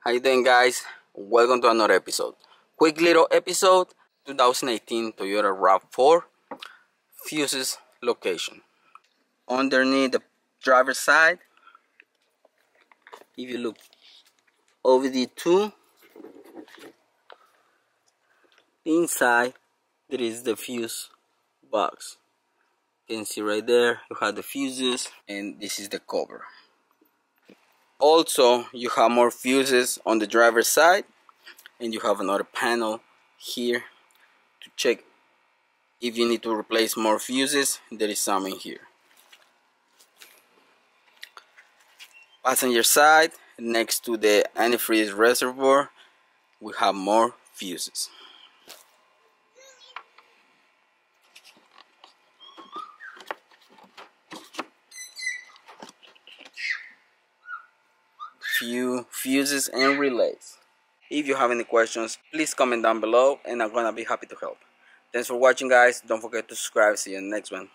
How you doing, guys? Welcome to another episode. Quick little episode. 2018 Toyota RAV4 fuses location. Underneath the driver's side, if you look over the two, inside there is the fuse box. You can see right there you have the fuses, and this is the cover. Also, you have more fuses on the driver's side, and you have another panel here to check if you need to replace more fuses. There is some in here. Passenger side, next to the antifreeze reservoir, we have more fuses. Few fuses and relays. If you have any questions, please comment down below and I'm gonna be happy to help. Thanks for watching, guys. Don't forget to subscribe. See you in the next one.